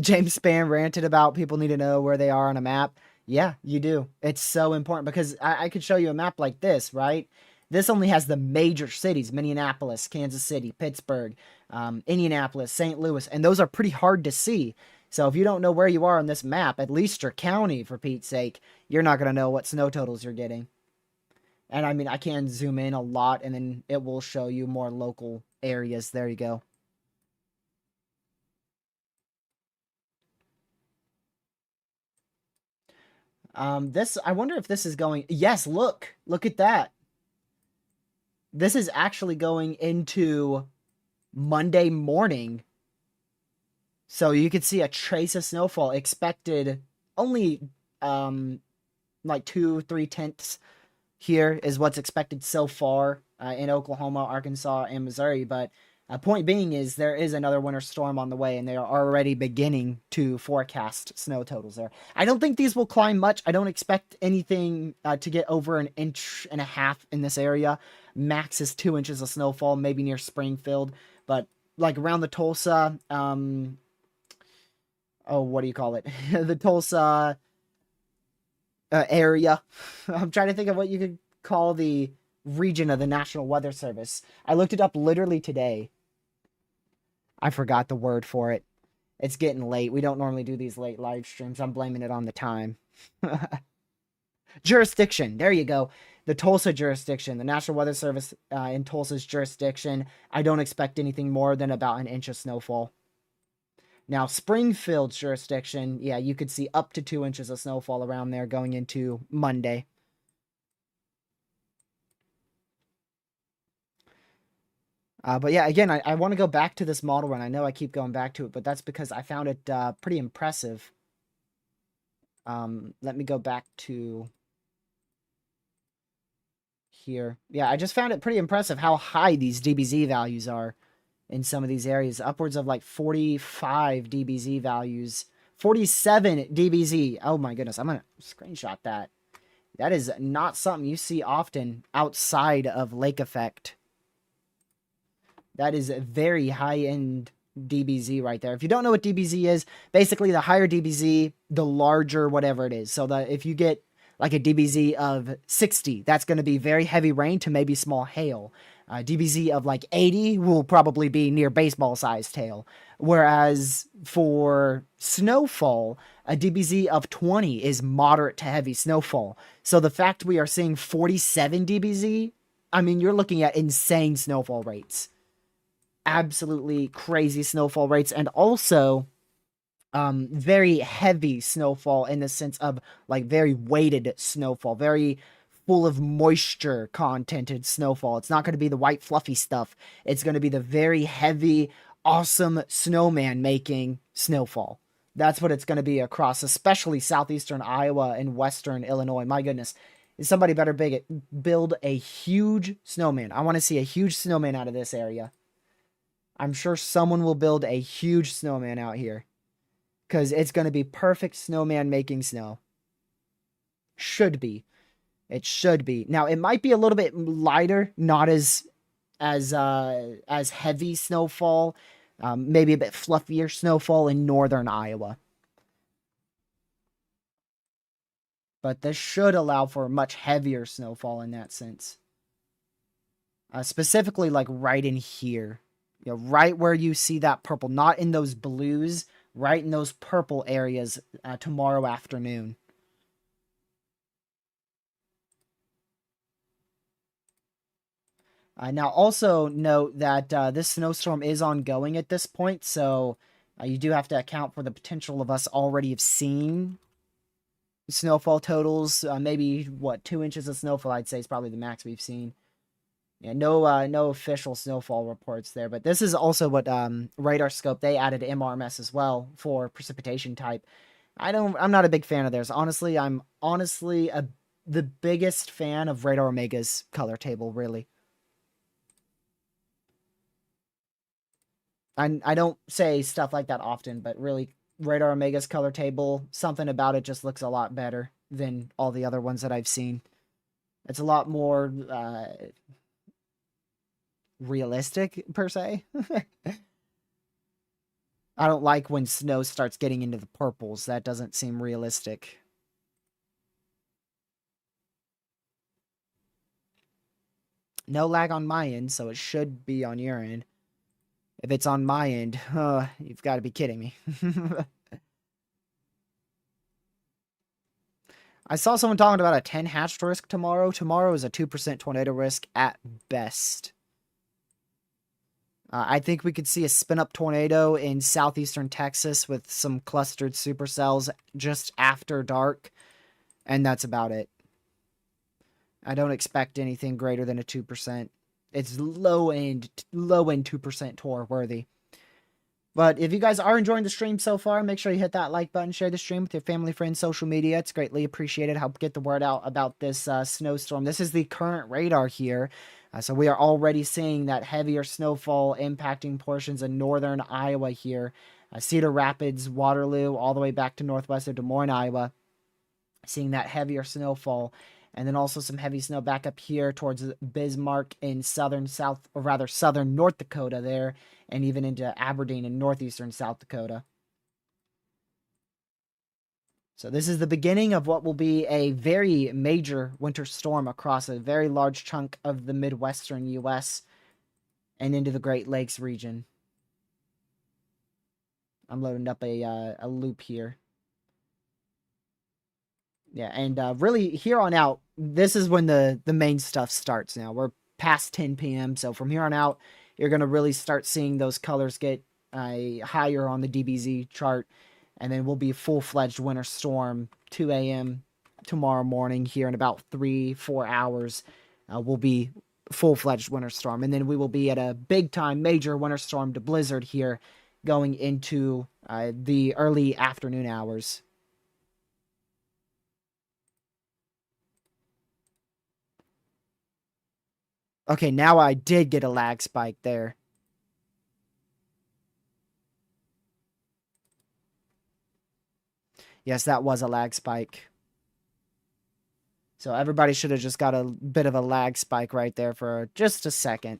James Spann ranted about people need to know where they are on a map. Yeah, you do. It's so important because I could show you a map like this, right? This only has the major cities: Minneapolis, Kansas City, Pittsburgh, Indianapolis, St. Louis, and those are pretty hard to see. So if you don't know where you are on this map, at least your county, for Pete's sake, you're not going to know what snow totals you're getting. And I mean, I can zoom in a lot, and then it will show you more local areas. There you go. I wonder if this is going, yes, look at that. This is actually going into Monday morning. So you could see a trace of snowfall expected only, like 2-3 tenths here is what's expected so far, in Oklahoma, Arkansas, and Missouri. But point being is there is another winter storm on the way, and they are already beginning to forecast snow totals there. I don't think these will climb much. I don't expect anything to get over 1.5 inches in this area. Max is 2 inches of snowfall, maybe near Springfield, but like around the Tulsa, what do you call it? The Tulsa area. I'm trying to think of what you could call the region of the National Weather Service. I looked it up literally today. I forgot the word for it. It's getting late. We don't normally do these late live streams. I'm blaming it on the time. Jurisdiction. There you go. The Tulsa jurisdiction. The National Weather Service in Tulsa's jurisdiction. I don't expect anything more than about 1 inch of snowfall. Now, Springfield's jurisdiction, yeah, you could see up to 2 inches of snowfall around there going into Monday. But yeah, again, I want to go back to this model run. I know I keep going back to it, but that's because I found it pretty impressive. Let me go back to here. Yeah, I just found it pretty impressive how high these DBZ values are in some of these areas. Upwards of like 45 DBZ values. 47 DBZ. Oh my goodness, I'm going to screenshot that. That is not something you see often outside of lake effect. That is a very high-end DBZ right there. If you don't know what DBZ is, basically the higher DBZ, the larger whatever it is. So that if you get like a DBZ of 60, that's going to be very heavy rain to maybe small hail. DBZ of like 80 will probably be near baseball-sized hail. Whereas for snowfall, A DBZ of 20 is moderate to heavy snowfall. So the fact we are seeing 47 DBZ, I mean, you're looking at insane snowfall rates. Absolutely crazy snowfall rates. And also very heavy snowfall in the sense of like very weighted snowfall, very full of moisture contented snowfall. It's not going to be the white fluffy stuff. It's going to be the very heavy, awesome snowman making snowfall. That's what it's going to be across, especially southeastern Iowa and western Illinois. My goodness. Somebody better build a huge snowman. I want to see a huge snowman out of this area. I'm sure someone will build a huge snowman out here. Because it's going to be perfect snowman making snow. Should be. It should be. Now, it might be a little bit lighter, not as heavy snowfall. Maybe a bit fluffier snowfall in northern Iowa. But this should allow for much heavier snowfall in that sense. Specifically, like right in here. You know, right where you see that purple. Not in those blues. Right in those purple areas tomorrow afternoon. Now, also note that this snowstorm is ongoing at this point, so you do have to account for the potential of us already have seen snowfall totals. Maybe, 2 inches of snowfall, I'd say, is probably the max we've seen. Yeah, no official snowfall reports there, but this is also what Radar Scope, they added MRMS as well for precipitation type. I'm not a big fan of theirs. Honestly, I'm the biggest fan of Radar Omega's color table, really. I don't say stuff like that often, but really, Radar Omega's color table, something about it just looks a lot better than all the other ones that I've seen. It's a lot more realistic, per se. I don't like when snow starts getting into the purples. That doesn't seem realistic. No lag on my end, so it should be on your end. If it's on my end, you've got to be kidding me. I saw someone talking about a 10 hatched risk tomorrow. Tomorrow is a 2% tornado risk at best. I think we could see a spin-up tornado in southeastern Texas with some clustered supercells just after dark, and that's about it. I don't expect anything greater than a 2%. It's low-end 2% Tor worthy. But if you guys are enjoying the stream so far, make sure you hit that like button, share the stream with your family, friends, social media. It's greatly appreciated. Help get the word out about this snowstorm. This is the current radar here. So we are already seeing that heavier snowfall impacting portions of northern Iowa here. Cedar Rapids, Waterloo, all the way back to northwest of Des Moines, Iowa. Seeing that heavier snowfall. And then also some heavy snow back up here towards Bismarck in southern North Dakota there. And even into Aberdeen in northeastern South Dakota. So this is the beginning of what will be a very major winter storm across a very large chunk of the Midwestern U.S. and into the Great Lakes region. I'm loading up a loop here. Yeah, and really, here on out, this is when the main stuff starts now. We're past 10 p.m., so from here on out, you're going to really start seeing those colors get higher on the DBZ chart, and then we'll be full-fledged winter storm, 2 a.m. tomorrow morning here in about 3-4 hours. We'll be full-fledged winter storm, and then we will be at a big-time major winter storm to blizzard here going into the early afternoon hours. Okay, now I did get a lag spike there. Yes, that was a lag spike. So everybody should have just got a bit of a lag spike right there for just a second.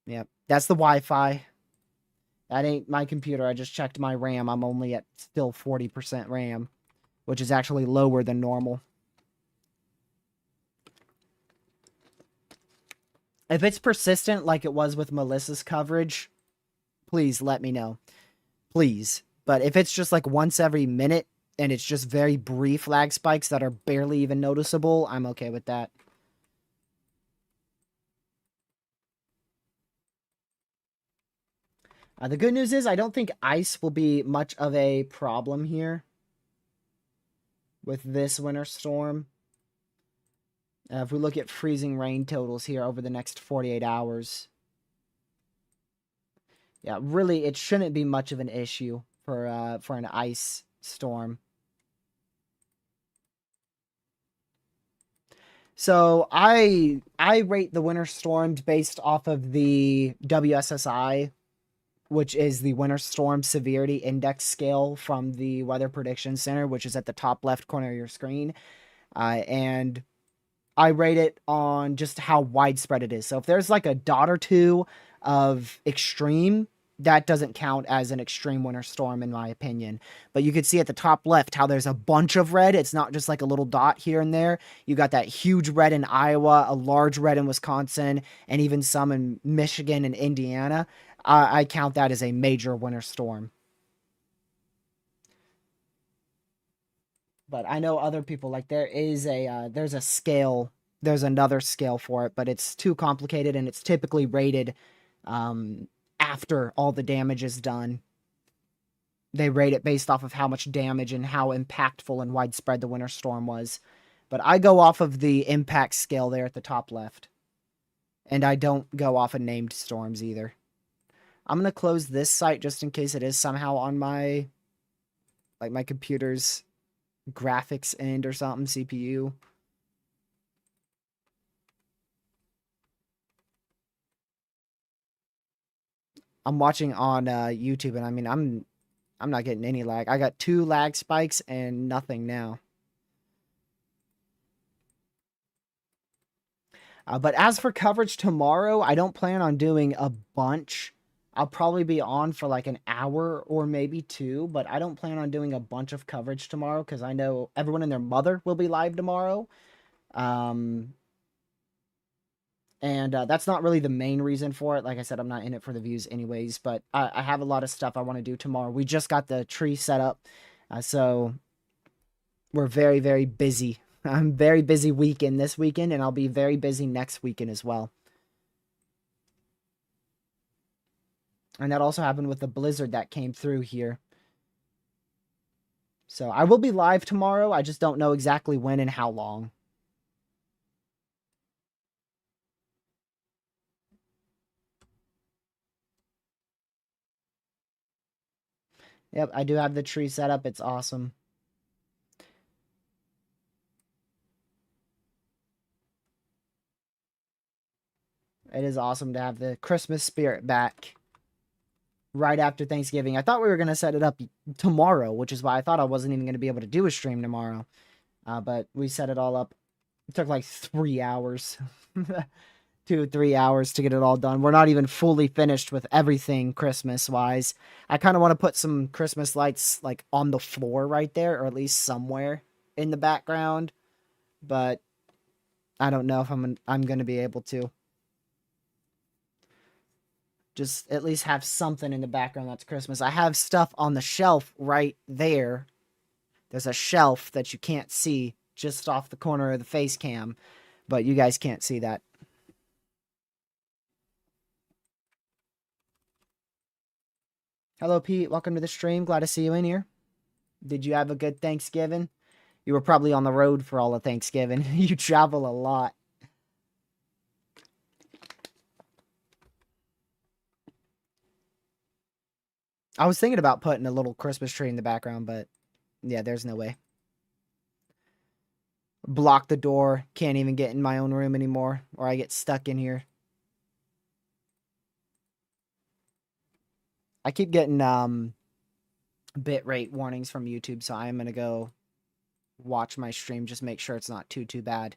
Yep, that's the Wi-Fi. That ain't my computer. I just checked my RAM. I'm only at still 40% RAM, which is actually lower than normal. If it's persistent like it was with Melissa's coverage, please let me know. Please. But if it's just like once every minute and it's just very brief lag spikes that are barely even noticeable, I'm okay with that. The good news is I don't think ice will be much of a problem here with this winter storm. If we look at freezing rain totals here over the next 48 hours, yeah, really, it shouldn't be much of an issue for an ice storm. So I rate the winter storms based off of the WSSI, which is the Winter Storm Severity Index scale from the Weather Prediction Center, which is at the top left corner of your screen. And I rate it on just how widespread it is. So if there's like a dot or two of extreme, that doesn't count as an extreme winter storm, in my opinion. But you can see at the top left how there's a bunch of red. It's not just like a little dot here and there. You got that huge red in Iowa, a large red in Wisconsin, and even some in Michigan and Indiana. I count that as a major winter storm. But I know other people, like there's a scale, there's another scale for it, but it's too complicated and it's typically rated after all the damage is done. They rate it based off of how much damage and how impactful and widespread the winter storm was. But I go off of the impact scale there at the top left. And I don't go off of named storms either. I'm going to close this site just in case it is somehow on my computer's graphics end or something, CPU. I'm watching on YouTube, and I mean, I'm not getting any lag. I got 2 lag spikes and nothing now. But as for coverage tomorrow, I don't plan on doing a bunch. I'll probably be on for like an hour or maybe 2, but I don't plan on doing a bunch of coverage tomorrow because I know everyone and their mother will be live tomorrow. And that's not really the main reason for it. Like I said, I'm not in it for the views anyways, but I have a lot of stuff I want to do tomorrow. We just got the tree set up, so we're very, very busy. I'm very busy weekend this weekend, and I'll be very busy next weekend as well. And that also happened with the blizzard that came through here. So I will be live tomorrow. I just don't know exactly when and how long. Yep, I do have the tree set up. It's awesome. It is awesome to have the Christmas spirit back right after Thanksgiving. I thought we were going to set it up tomorrow, which is why I thought I wasn't even going to be able to do a stream tomorrow. But we set it all up. It took like 3 hours. 2 3 hours to get it all done. We're not even fully finished with everything Christmas wise. I kind of want to put some Christmas lights like on the floor right there, or at least somewhere in the background, but I don't know if I'm going to be able to. Just at least have something in the background that's Christmas. I have stuff on the shelf right there. There's a shelf that you can't see just off the corner of the face cam, but you guys can't see that. Hello, Pete. Welcome to the stream. Glad to see you in here. Did you have a good Thanksgiving? You were probably on the road for all of Thanksgiving. You travel a lot. I was thinking about putting a little Christmas tree in the background, but yeah, there's no way. Block the door. Can't even get in my own room anymore, or I get stuck in here. I keep getting bitrate warnings from YouTube, so I'm gonna go watch my stream, just make sure it's not too bad.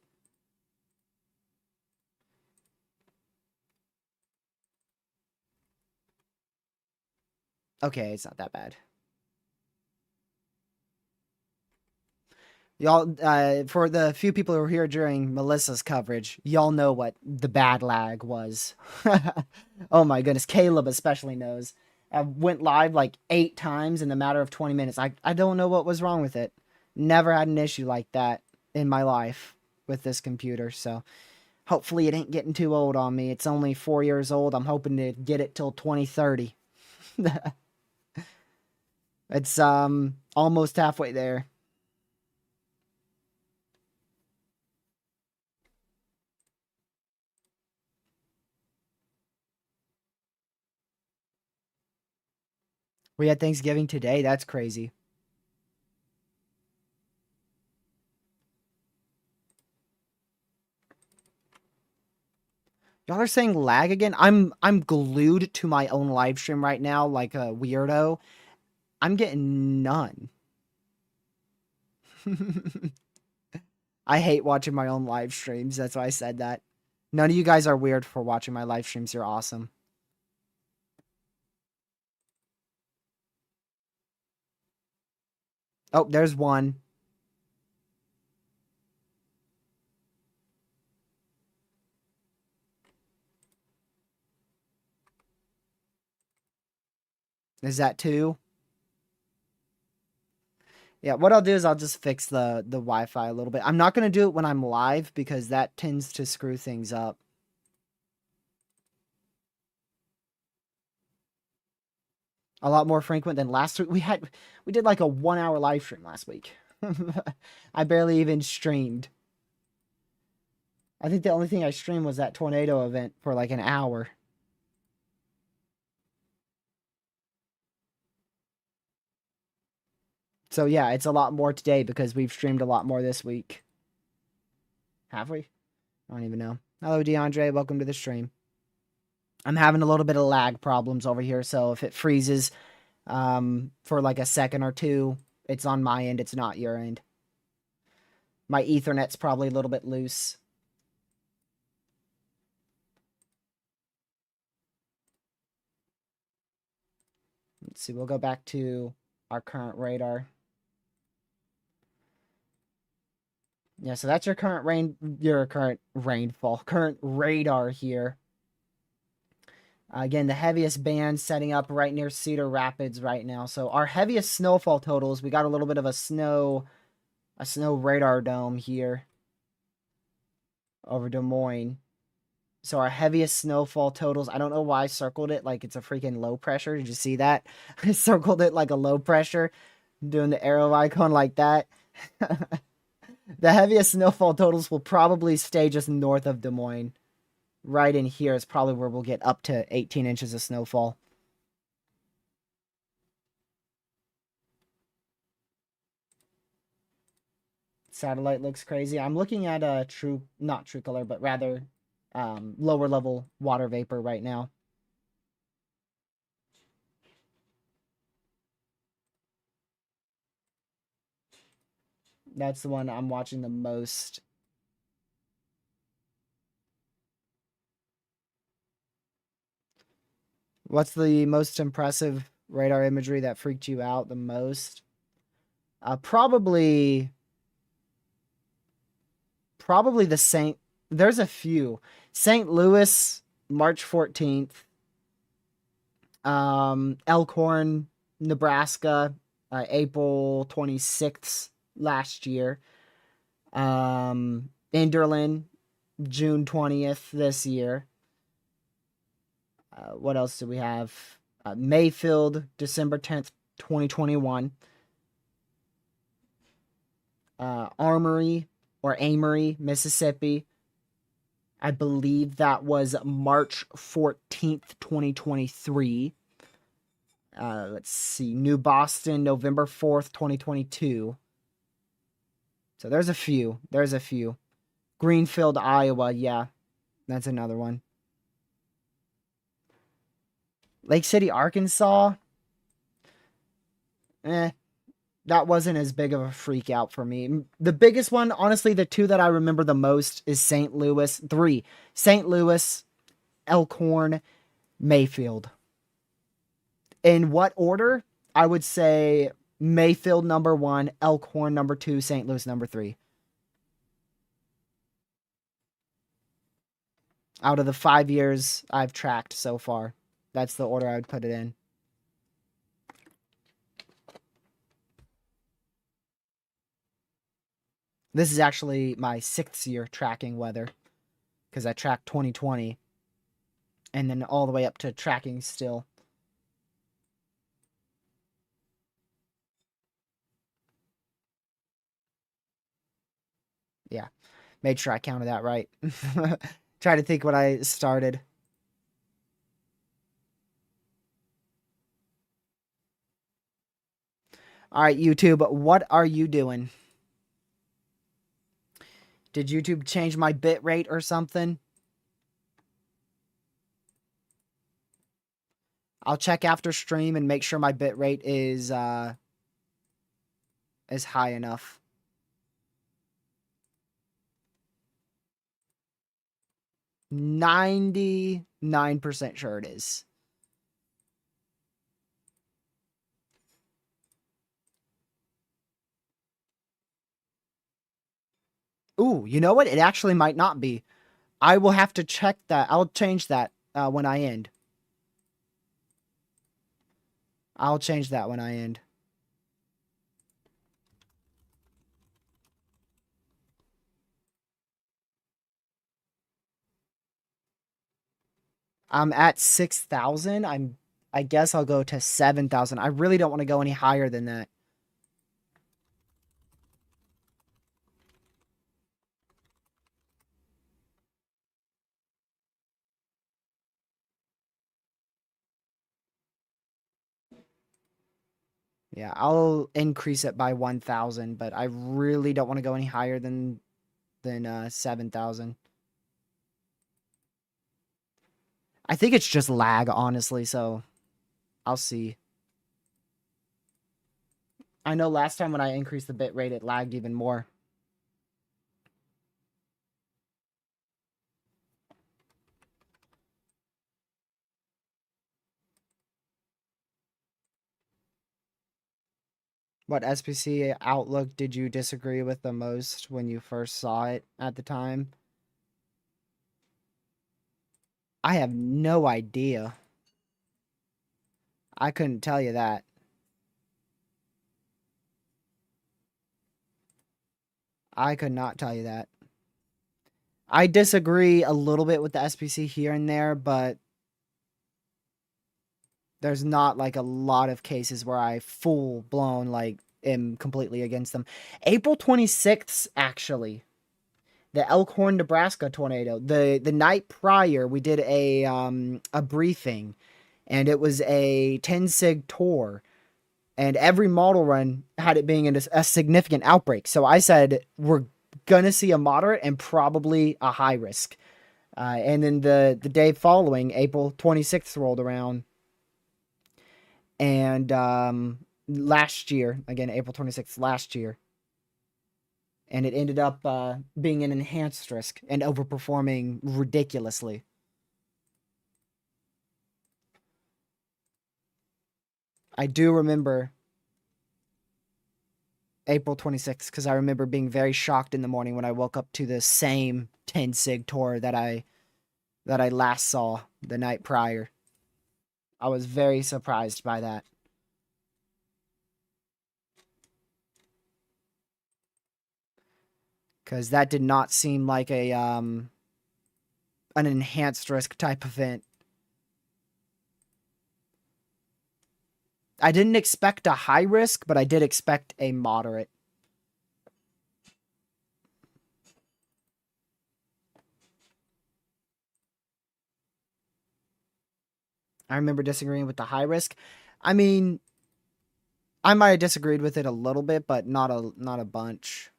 Okay, it's not that bad. Y'all, for the few people who were here during Melissa's coverage, y'all know what the bad lag was. Oh my goodness, Caleb especially knows. I went live like 8 times in the matter of 20 minutes. I don't know what was wrong with it. Never had an issue like that in my life with this computer, so hopefully it ain't getting too old on me. It's only 4 years old. I'm hoping to get it till 2030. It's almost halfway there. We had Thanksgiving today. That's crazy. Y'all are saying lag again? I'm glued to my own live stream right now like a weirdo. I'm getting none. I hate watching my own live streams. That's why I said that. None of you guys are weird for watching my live streams. You're awesome. Oh, there's one. Is that two? Yeah, what I'll do is I'll just fix the Wi-Fi a little bit. I'm not going to do it when I'm live because that tends to screw things up. A lot more frequent than last week. We did like a 1 hour live stream last week. I barely even streamed. I think the only thing I streamed was that tornado event for like an hour. So yeah, it's a lot more today because we've streamed a lot more this week. Have we? I don't even know. Hello, DeAndre. Welcome to the stream. I'm having a little bit of lag problems over here, so if it freezes for like a second or two, it's on my end. It's not your end. My Ethernet's probably a little bit loose. Let's see. We'll go back to our current radar. Yeah, so that's your current current radar here. Again, the heaviest band setting up right near Cedar Rapids right now. So our heaviest snowfall totals, we got a little bit of a snow radar dome here over Des Moines. So our heaviest snowfall totals, I don't know why I circled it like it's a freaking low pressure. Did you see that? I circled it like a low pressure, doing the arrow icon like that. The heaviest snowfall totals will probably stay just north of Des Moines. Right in here is probably where we'll get up to 18 inches of snowfall. Satellite looks crazy. I'm looking at a not true color, but rather lower level water vapor right now. That's the one I'm watching the most. What's the most impressive radar imagery that freaked you out the most? Probably the St. There's a few. St. Louis, March 14th. Elkhorn, Nebraska, April 26th last year. Enderlin, June 20th this year. What else do we have? Mayfield, December 10th, 2021. Armory or Amory, Mississippi. I believe that was March 14th, 2023. Let's see. New Boston, November 4th, 2022. So there's a few. Greenfield, Iowa. Yeah, that's another one. Lake City, Arkansas. That wasn't as big of a freak out for me. The biggest one, honestly, the two that I remember the most is St. Louis. 3. St. Louis, Elkhorn, Mayfield. In what order? I would say Mayfield number 1, Elkhorn number 2, St. Louis number 3. Out of the 5 years I've tracked so far, that's the order I would put it in. This is actually my 6th year tracking weather, because I tracked 2020 and then all the way up to tracking still. Yeah, made sure I counted that right. Try to think when I started. All right, YouTube, what are you doing? Did YouTube change my bit rate or something? I'll check after stream and make sure my bit rate is high enough. 99% sure it is. Ooh, you know what? It actually might not be. I will have to check that. I'll change that when I end. I'll change that when I end. I'm at 6,000. I guess I'll go to 7,000. I really don't want to go any higher than that. Yeah, I'll increase it by 1,000, but I really don't want to go any higher than 7,000. I think it's just lag, honestly, so I'll see. I know last time when I increased the bit rate, it lagged even more. What SPC outlook did you disagree with the most when you first saw it at the time? I have no idea. I couldn't tell you that. I could not tell you that. I disagree a little bit with the SPC here and there, but there's not like a lot of cases where I full blown like am completely against them. April 26th, actually, the Elkhorn, Nebraska tornado. The night prior, we did a briefing, and it was a 10 sig tour, and every model run had it being a significant outbreak. So I said we're gonna see a moderate and probably a high risk. And then the day following, April 26th rolled around, and last year, again, April 26th last year, and it ended up being an enhanced risk and overperforming ridiculously. I do remember April 26th because I remember being very shocked in the morning when I woke up to the same 10 sig tour that I last saw the night prior. I was very surprised by that. Because that did not seem like an enhanced risk type event. I didn't expect a high risk, but I did expect a moderate. I remember disagreeing with the high risk. I mean, I might have disagreed with it a little bit, but not a bunch.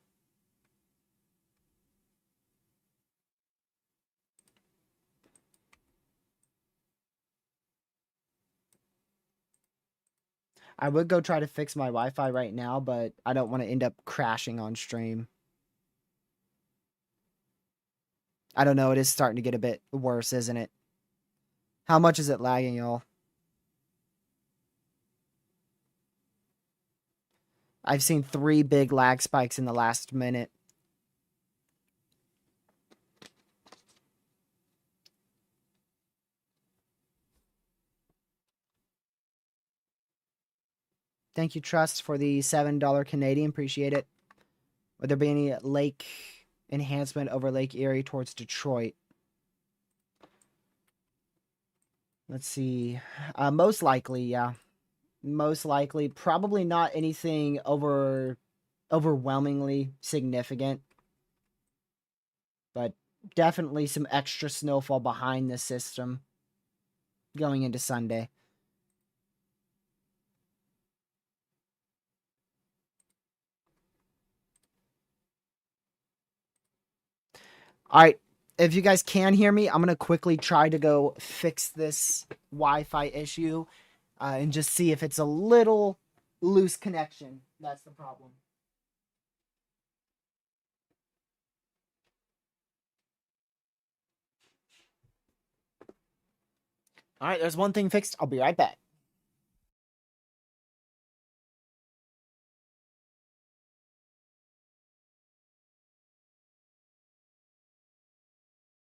I would go try to fix my Wi-Fi right now, but I don't want to end up crashing on stream. I don't know, it is starting to get a bit worse, isn't it? How much is it lagging, y'all? I've seen 3 big lag spikes in the last minute. Thank you, Trust, for the $7 Canadian. Appreciate it. Would there be any lake enhancement over Lake Erie towards Detroit? Let's see. Most likely, yeah. Most likely. Probably not anything overwhelmingly significant. But definitely some extra snowfall behind the system going into Sunday. All right. If you guys can hear me, I'm going to quickly try to go fix this Wi-Fi issue and just see if it's a little loose connection. That's the problem. All right, there's one thing fixed. I'll be right back.